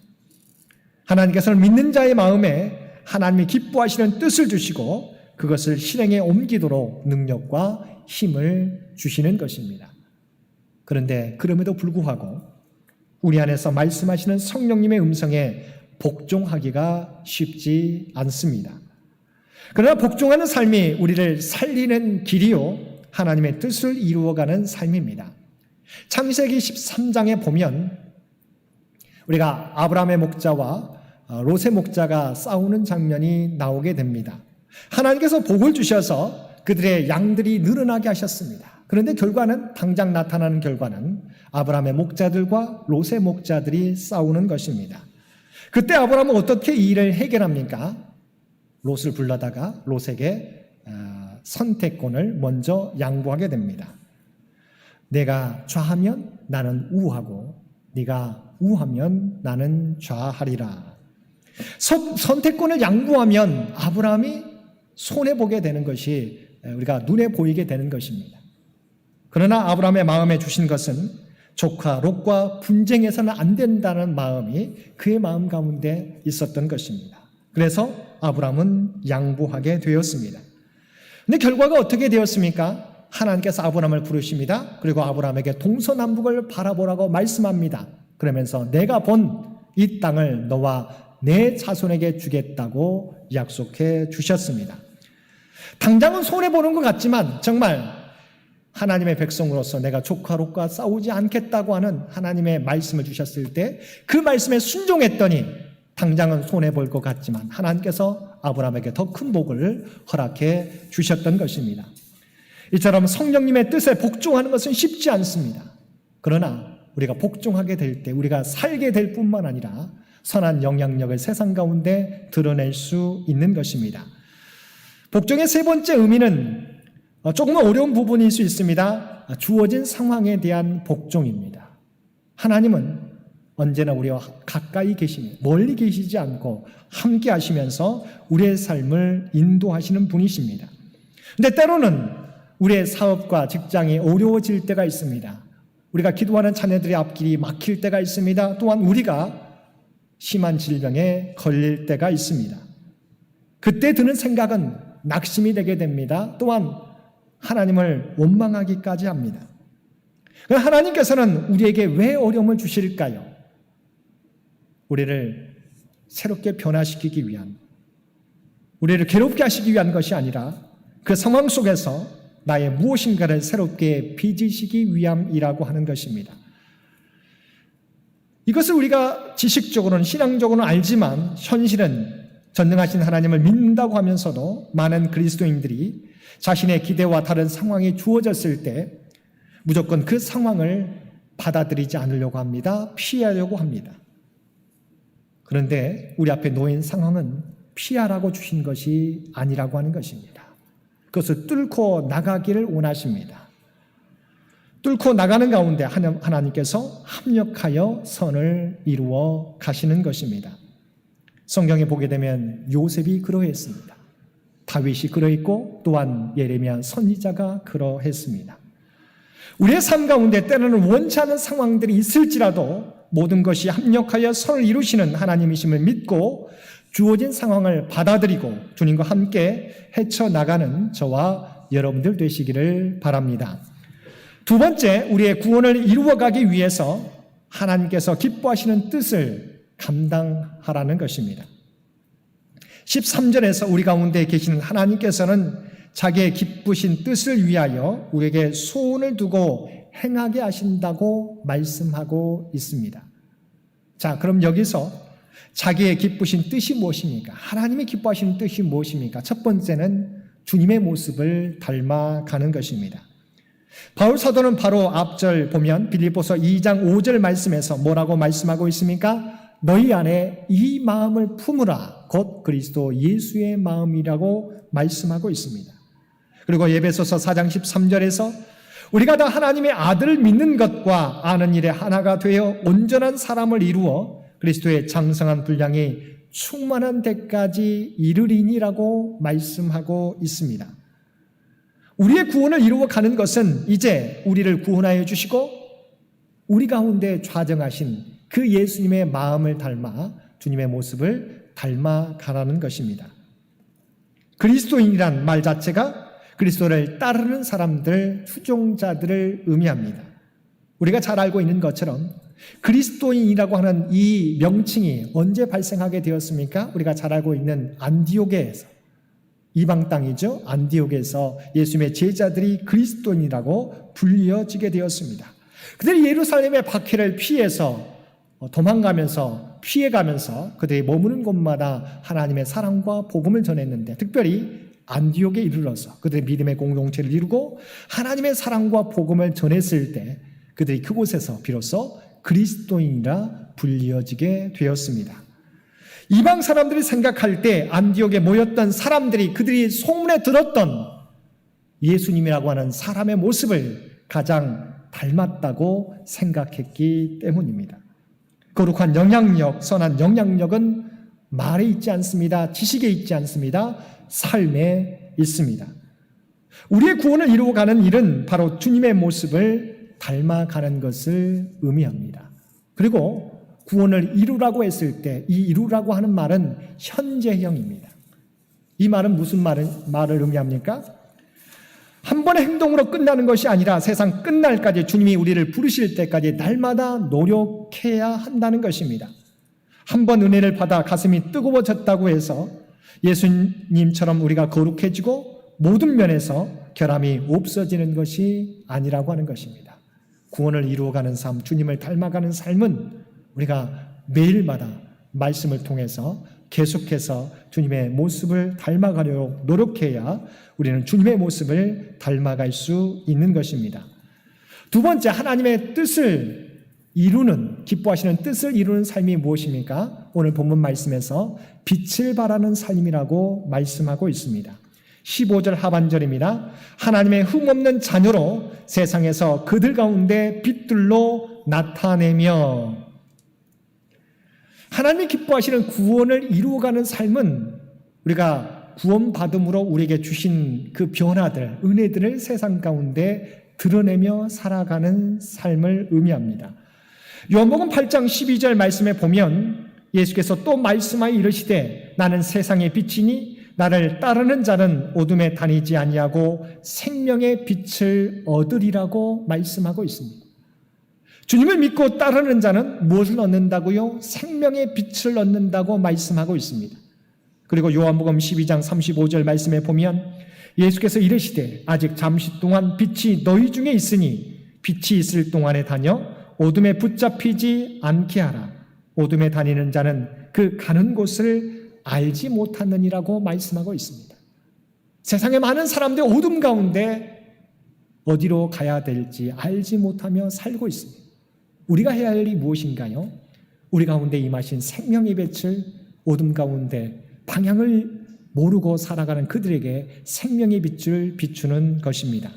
하나님께서는 믿는 자의 마음에 하나님이 기뻐하시는 뜻을 주시고 그것을 실행에 옮기도록 능력과 힘을 주시는 것입니다. 그런데 그럼에도 불구하고 우리 안에서 말씀하시는 성령님의 음성에 복종하기가 쉽지 않습니다. 그러나 복종하는 삶이 우리를 살리는 길이요 하나님의 뜻을 이루어가는 삶입니다. 창세기 13장에 보면 우리가 아브라함의 목자와 롯의 목자가 싸우는 장면이 나오게 됩니다. 하나님께서 복을 주셔서 그들의 양들이 늘어나게 하셨습니다. 그런데 결과는 당장 나타나는 결과는 아브라함의 목자들과 롯의 목자들이 싸우는 것입니다. 그때 아브라함은 어떻게 이 일을 해결합니까? 롯을 불러다가 롯에게 선택권을 먼저 양보하게 됩니다. 내가 좌하면 나는 우하고 네가 우하면 나는 좌하리라. 선택권을 양보하면 아브라함이 손해보게 되는 것이 우리가 눈에 보이게 되는 것입니다. 그러나 아브라함의 마음에 주신 것은 조카 롯과 분쟁해서는 안 된다는 마음이 그의 마음 가운데 있었던 것입니다. 그래서 아브라함은 양보하게 되었습니다. 근데 결과가 어떻게 되었습니까? 하나님께서 아브라함을 부르십니다. 그리고 아브라함에게 동서남북을 바라보라고 말씀합니다. 그러면서 내가 본 이 땅을 너와 내 자손에게 주겠다고 약속해 주셨습니다. 당장은 손해보는 것 같지만 정말 하나님의 백성으로서 내가 조카 롯과 싸우지 않겠다고 하는 하나님의 말씀을 주셨을 때 그 말씀에 순종했더니 당장은 손해볼 것 같지만 하나님께서 아브라함에게 더 큰 복을 허락해 주셨던 것입니다. 이처럼 성령님의 뜻에 복종하는 것은 쉽지 않습니다. 그러나 우리가 복종하게 될 때 우리가 살게 될 뿐만 아니라 선한 영향력을 세상 가운데 드러낼 수 있는 것입니다. 복종의 세 번째 의미는 조금 어려운 부분일 수 있습니다. 주어진 상황에 대한 복종입니다. 하나님은 언제나 우리와 가까이 계시며 멀리 계시지 않고 함께 하시면서 우리의 삶을 인도하시는 분이십니다. 그런데 때로는 우리의 사업과 직장이 어려워질 때가 있습니다. 우리가 기도하는 자녀들의 앞길이 막힐 때가 있습니다. 또한 우리가 심한 질병에 걸릴 때가 있습니다. 그때 드는 생각은 낙심이 되게 됩니다. 또한 하나님을 원망하기까지 합니다. 하나님께서는 우리에게 왜 어려움을 주실까요? 우리를 새롭게 변화시키기 위한, 우리를 괴롭게 하시기 위한 것이 아니라 그 상황 속에서 나의 무엇인가를 새롭게 빚으시기 위함이라고 하는 것입니다. 이것을 우리가 지식적으로는 신앙적으로는 알지만 현실은 전능하신 하나님을 믿는다고 하면서도 많은 그리스도인들이 자신의 기대와 다른 상황이 주어졌을 때 무조건 그 상황을 받아들이지 않으려고 합니다. 피하려고 합니다. 그런데 우리 앞에 놓인 상황은 피하라고 주신 것이 아니라고 하는 것입니다. 그것을 뚫고 나가기를 원하십니다. 뚫고 나가는 가운데 하나님께서 합력하여 선을 이루어 가시는 것입니다. 성경에 보게 되면 요셉이 그러했습니다. 다윗이 그러했고 또한 예레미야 선지자가 그러했습니다. 우리의 삶 가운데 때로는 원치 않은 상황들이 있을지라도 모든 것이 합력하여 선을 이루시는 하나님이심을 믿고 주어진 상황을 받아들이고 주님과 함께 헤쳐나가는 저와 여러분들 되시기를 바랍니다. 두 번째, 우리의 구원을 이루어가기 위해서 하나님께서 기뻐하시는 뜻을 감당하라는 것입니다. 13절에서 우리 가운데 계시는 하나님께서는 자기의 기쁘신 뜻을 위하여 우리에게 소원을 두고 행하게 하신다고 말씀하고 있습니다. 자, 그럼 여기서 자기의 기쁘신 뜻이 무엇입니까? 하나님이 기뻐하시는 뜻이 무엇입니까? 첫 번째는 주님의 모습을 닮아가는 것입니다. 바울 사도는 바로 앞절 보면 빌립보서 2장 5절 말씀에서 뭐라고 말씀하고 있습니까? 너희 안에 이 마음을 품으라 곧 그리스도 예수의 마음이라고 말씀하고 있습니다. 그리고 에베소서 4장 13절에서 우리가 다 하나님의 아들을 믿는 것과 아는 일에 하나가 되어 온전한 사람을 이루어 그리스도의 장성한 분량이 충만한 데까지 이르리니라고 말씀하고 있습니다. 우리의 구원을 이루어가는 것은 이제 우리를 구원하여 주시고 우리 가운데 좌정하신 그 예수님의 마음을 닮아 주님의 모습을 닮아가라는 것입니다. 그리스도인이란 말 자체가 그리스도를 따르는 사람들, 추종자들을 의미합니다. 우리가 잘 알고 있는 것처럼 그리스도인이라고 하는 이 명칭이 언제 발생하게 되었습니까? 우리가 잘 알고 있는 안디옥에서, 이방 땅이죠. 안디옥에서 예수님의 제자들이 그리스도인이라고 불리어지게 되었습니다. 그들이 예루살렘의 박해를 피해서 도망가면서 피해가면서 그들이 머무는 곳마다 하나님의 사랑과 복음을 전했는데, 특별히 안디옥에 이르러서 그들의 믿음의 공동체를 이루고 하나님의 사랑과 복음을 전했을 때 그들이 그곳에서 비로소 그리스도인이라 불리어지게 되었습니다. 이방 사람들이 생각할 때 안디옥에 모였던 사람들이 그들이 소문에 들었던 예수님이라고 하는 사람의 모습을 가장 닮았다고 생각했기 때문입니다. 거룩한 영향력, 선한 영향력은 말에 있지 않습니다. 지식에 있지 않습니다. 삶에 있습니다. 우리의 구원을 이루어가는 일은 바로 주님의 모습을 닮아가는 것을 의미합니다. 그리고 구원을 이루라고 했을 때 이 이루라고 하는 말은 현재형입니다. 이 말은 무슨 말을 의미합니까? 한 번의 행동으로 끝나는 것이 아니라 세상 끝날까지 주님이 우리를 부르실 때까지 날마다 노력해야 한다는 것입니다. 한 번 은혜를 받아 가슴이 뜨거워졌다고 해서 예수님처럼 우리가 거룩해지고 모든 면에서 결함이 없어지는 것이 아니라고 하는 것입니다. 구원을 이루어가는 삶, 주님을 닮아가는 삶은 우리가 매일마다 말씀을 통해서 계속해서 주님의 모습을 닮아가려고 노력해야 우리는 주님의 모습을 닮아갈 수 있는 것입니다. 두 번째, 하나님의 뜻을 이루는, 기뻐하시는 뜻을 이루는 삶이 무엇입니까? 오늘 본문 말씀에서 빛을 발하는 삶이라고 말씀하고 있습니다. 15절 하반절입니다. 하나님의 흠없는 자녀로 세상에서 그들 가운데 빛들로 나타내며, 하나님이 기뻐하시는 구원을 이루어가는 삶은 우리가 구원받음으로 우리에게 주신 그 변화들, 은혜들을 세상 가운데 드러내며 살아가는 삶을 의미합니다. 요한복음 8장 12절 말씀에 보면 예수께서 또 말씀하여 이르시되 나는 세상의 빛이니 나를 따르는 자는 어둠에 다니지 아니하고 생명의 빛을 얻으리라고 말씀하고 있습니다. 주님을 믿고 따르는 자는 무엇을 얻는다고요? 생명의 빛을 얻는다고 말씀하고 있습니다. 그리고 요한복음 12장 35절 말씀에 보면 예수께서 이르시되 아직 잠시 동안 빛이 너희 중에 있으니 빛이 있을 동안에 다녀 어둠에 붙잡히지 않게 하라. 어둠에 다니는 자는 그 가는 곳을 알지 못하느니라고 말씀하고 있습니다. 세상에 많은 사람들이 어둠 가운데 어디로 가야 될지 알지 못하며 살고 있습니다. 우리가 해야 할 일이 무엇인가요? 우리 가운데 임하신 생명의 빛을 어둠 가운데 방향을 모르고 살아가는 그들에게 생명의 빛을 비추는 것입니다.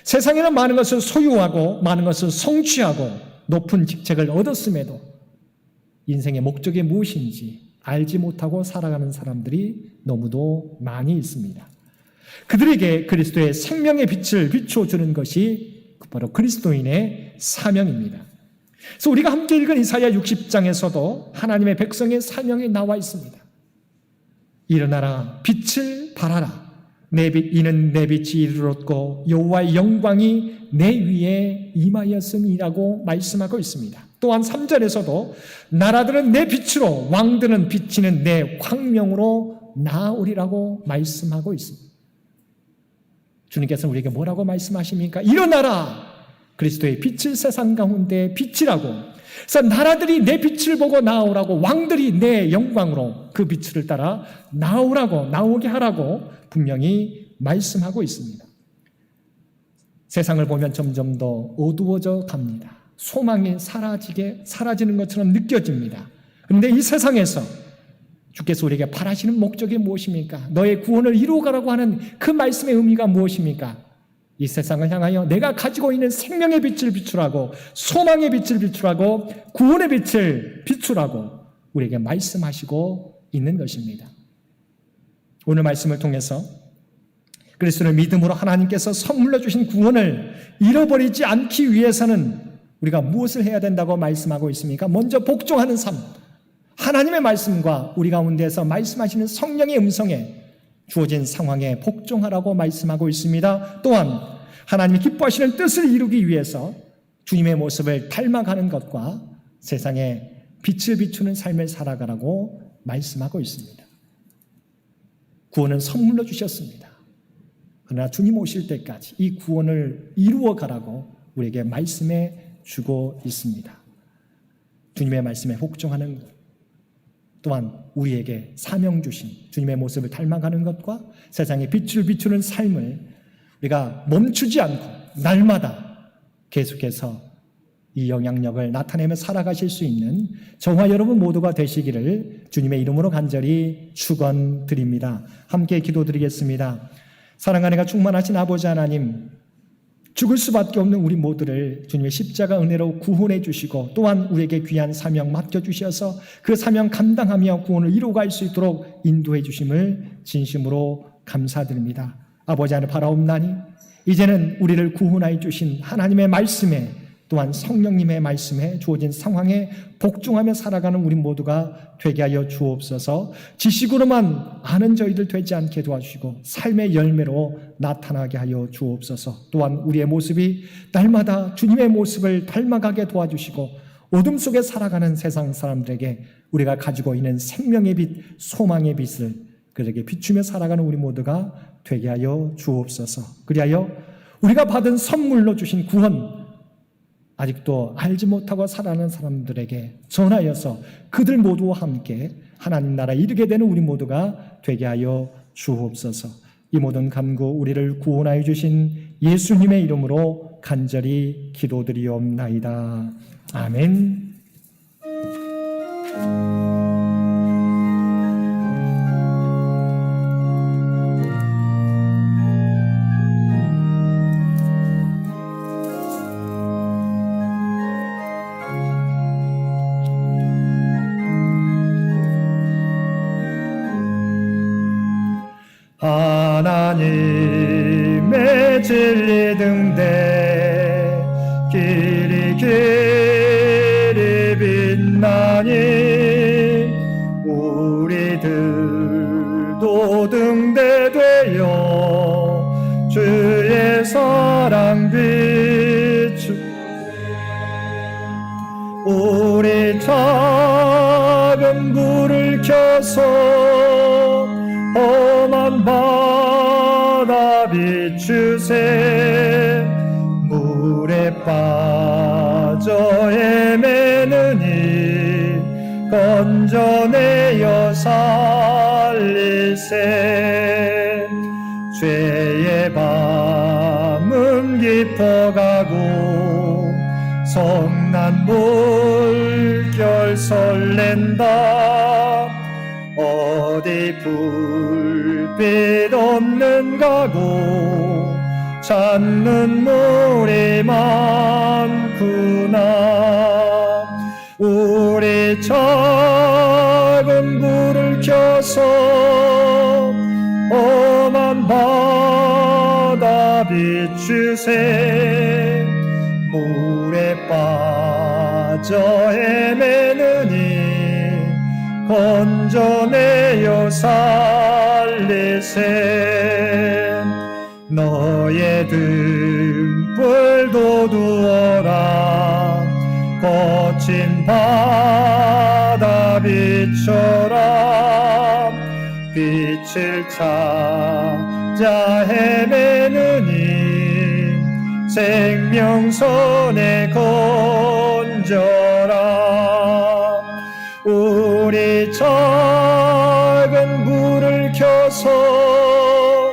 세상에는 많은 것을 소유하고 많은 것을 성취하고 높은 직책을 얻었음에도 인생의 목적이 무엇인지 알지 못하고 살아가는 사람들이 너무도 많이 있습니다. 그들에게 그리스도의 생명의 빛을 비춰주는 것이 바로 그리스도인의 사명입니다. 그래서 우리가 함께 읽은 이사야 60장에서도 하나님의 백성의 사명이 나와 있습니다. 일어나라, 빛을 발하라. 이는 내 빛이 이르렀고 여호와의 영광이 내 위에 임하였음이라고 말씀하고 있습니다. 또한 3절에서도 나라들은 내 빛으로 왕들은 비치는 내 광명으로 나아오리라고 말씀하고 있습니다. 주님께서 우리에게 뭐라고 말씀하십니까? 일어나라! 그리스도의 빛을 세상 가운데 비치라고. 그래서 나라들이 내 빛을 보고 나오라고, 왕들이 내 영광으로 그 빛을 따라 나오라고, 나오게 하라고 분명히 말씀하고 있습니다. 세상을 보면 점점 더 어두워져 갑니다. 소망이 사라지는 것처럼 느껴집니다. 그런데 이 세상에서 주께서 우리에게 바라시는 목적이 무엇입니까? 너의 구원을 이루어가라고 하는 그 말씀의 의미가 무엇입니까? 이 세상을 향하여 내가 가지고 있는 생명의 빛을 비추라고, 소망의 빛을 비추라고, 구원의 빛을 비추라고 우리에게 말씀하시고 있는 것입니다. 오늘 말씀을 통해서 그리스도를 믿음으로 하나님께서 선물로 주신 구원을 잃어버리지 않기 위해서는 우리가 무엇을 해야 된다고 말씀하고 있습니까? 먼저 복종하는 삶, 하나님의 말씀과 우리 가운데서 말씀하시는 성령의 음성에 주어진 상황에 복종하라고 말씀하고 있습니다. 또한 하나님이 기뻐하시는 뜻을 이루기 위해서 주님의 모습을 닮아가는 것과 세상에 빛을 비추는 삶을 살아가라고 말씀하고 있습니다. 구원은 선물로 주셨습니다. 그러나 주님 오실 때까지 이 구원을 이루어 가라고 우리에게 말씀해 주고 있습니다. 주님의 말씀에 복종하는 것, 또한 우리에게 사명 주신 주님의 모습을 닮아가는 것과 세상에 빛을 비추는 삶을 우리가 멈추지 않고 날마다 계속해서 이 영향력을 나타내며 살아가실 수 있는 저와 여러분 모두가 되시기를 주님의 이름으로 간절히 축원드립니다. 함께 기도드리겠습니다. 사랑하는 이가 충만하신 아버지 하나님, 죽을 수밖에 없는 우리 모두를 주님의 십자가 은혜로 구원해 주시고 또한 우리에게 귀한 사명 맡겨주셔서 그 사명 감당하며 구원을 이루어갈 수 있도록 인도해 주심을 진심으로 감사드립니다. 아버지 하나님 바라옵나니 이제는 우리를 구원하여 주신 하나님의 말씀에 또한 성령님의 말씀에 주어진 상황에 복종하며 살아가는 우리 모두가 되게 하여 주옵소서. 지식으로만 아는 저희들 되지 않게 도와주시고 삶의 열매로 나타나게 하여 주옵소서. 또한 우리의 모습이 날마다 주님의 모습을 닮아가게 도와주시고 어둠 속에 살아가는 세상 사람들에게 우리가 가지고 있는 생명의 빛, 소망의 빛을 그들에게 비추며 살아가는 우리 모두가 되게 하여 주옵소서. 그리하여 우리가 받은 선물로 주신 구원, 아직도 알지 못하고 살아가는 사람들에게 전하여서 그들 모두와 함께 하나님 나라에 이르게 되는 우리 모두가 되게 하여 주옵소서. 이 모든 간구 우리를 구원하여 주신 예수님의 이름으로 간절히 기도드리옵나이다. 아멘. 하나님의 진리 등대 길이 빛나니 우리들도 등대되어 주의 사랑 비추 우리 작은 불을 켜서 험한 바다 비추세 물에 빠져 헤매느니 건져내어 살리세 죄의 밤은 깊어가고 성난 물결 설렌다 어디 불빛 없는 가고 찾는 물이 많구나 우리 작은 불을 켜서 험한 바다 비추세 물에 빠져 헤매느니 건져내어 살리세 너의 등불도 두어라 거친 바다 비춰라 빛을 찾아 헤매느니 생명선에 건져라 우리 작은 불을 켜서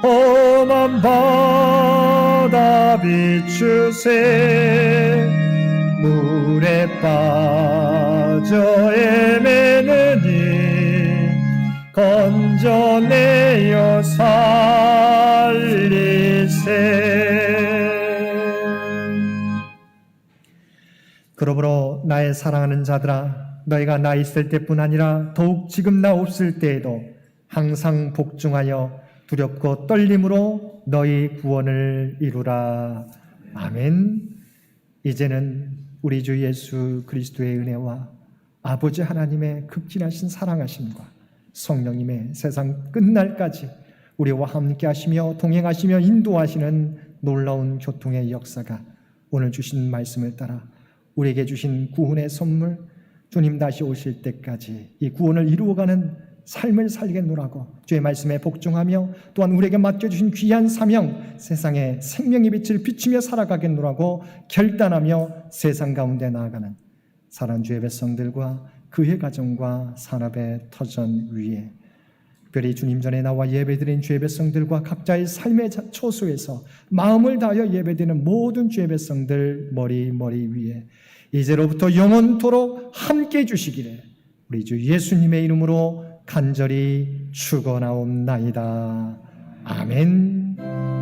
험한 바다 비추세 물에 빠져 헤매느니 건져내어 살리세 그러므로 나의 사랑하는 자들아 너희가 나 있을 때뿐 아니라 더욱 지금 나 없을 때에도 항상 복종하여 두렵고 떨림으로 너희 구원을 이루라. 아멘. 이제는 우리 주 예수 그리스도의 은혜와 아버지 하나님의 극진하신 사랑하심과 성령님의 세상 끝날까지 우리와 함께 하시며 동행하시며 인도하시는 놀라운 교통의 역사가 오늘 주신 말씀을 따라 우리에게 주신 구원의 선물, 주님 다시 오실 때까지 이 구원을 이루어가는 삶을 살겠노라고 주의 말씀에 복종하며 또한 우리에게 맡겨주신 귀한 사명, 세상에 생명의 빛을 비추며 살아가겠노라고 결단하며 세상 가운데 나아가는 사랑하는 주의 백성들과 그의 가정과 산업의 터전 위에 특별히 주님 전에 나와 예배드린 주의 백성들과 각자의 삶의 초소에서 마음을 다하여 예배드리는 모든 주의 백성들 머리 위에 이제로부터 영원토록 함께 해주시기를 우리 주 예수님의 이름으로 간절히 축원하옵나이다. 아멘.